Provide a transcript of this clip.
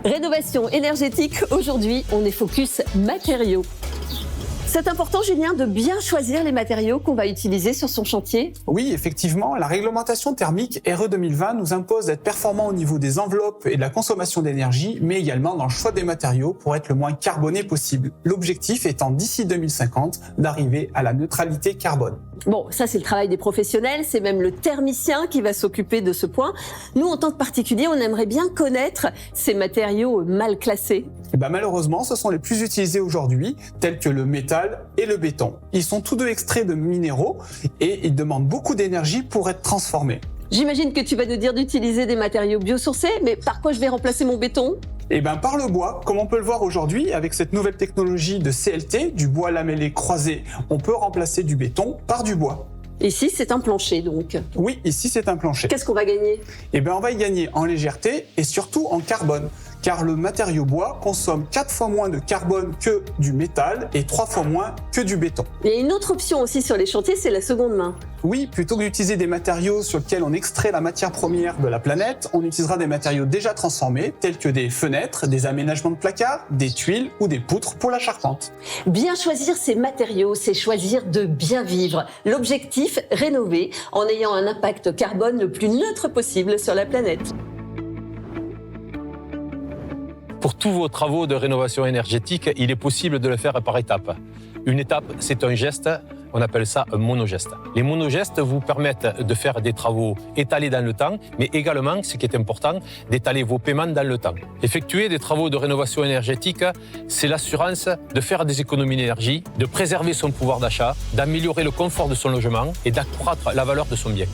Rénovation énergétique, aujourd'hui, on est focus matériaux. C'est important, Julien, de bien choisir les matériaux qu'on va utiliser sur son chantier. Oui, effectivement, la réglementation thermique RE 2020 nous impose d'être performant au niveau des enveloppes et de la consommation d'énergie, mais également dans le choix des matériaux pour être le moins carboné possible. L'objectif étant d'ici 2050 d'arriver à la neutralité carbone. Bon, ça c'est le travail des professionnels, c'est même le thermicien qui va s'occuper de ce point. Nous, en tant que particuliers, on aimerait bien connaître ces matériaux mal classés. Malheureusement, ce sont les plus utilisés aujourd'hui, tels que le métal et le béton. Ils sont tous deux extraits de minéraux et ils demandent beaucoup d'énergie pour être transformés. J'imagine que tu vas nous dire d'utiliser des matériaux biosourcés, mais par quoi je vais remplacer mon béton ? Par le bois, comme on peut le voir aujourd'hui, avec cette nouvelle technologie de CLT, du bois lamellé croisé, on peut remplacer du béton par du bois. Ici, c'est un plancher, donc. Oui, ici, c'est un plancher. Qu'est-ce qu'on va gagner ? On va y gagner en légèreté et surtout en carbone, car le matériau bois consomme 4 fois moins de carbone que du métal et 3 fois moins que du béton. Il y a une autre option aussi sur les chantiers, c'est la seconde main. Oui, plutôt que d'utiliser des matériaux sur lesquels on extrait la matière première de la planète, on utilisera des matériaux déjà transformés, tels que des fenêtres, des aménagements de placards, des tuiles ou des poutres pour la charpente. Bien choisir ces matériaux, c'est choisir de bien vivre. L'objectif, rénover en ayant un impact carbone le plus neutre possible sur la planète. Pour tous vos travaux de rénovation énergétique, il est possible de le faire par étapes. Une étape, c'est un geste, on appelle ça un monogeste. Les monogestes vous permettent de faire des travaux étalés dans le temps, mais également, ce qui est important, d'étaler vos paiements dans le temps. Effectuer des travaux de rénovation énergétique, c'est l'assurance de faire des économies d'énergie, de préserver son pouvoir d'achat, d'améliorer le confort de son logement et d'accroître la valeur de son bien.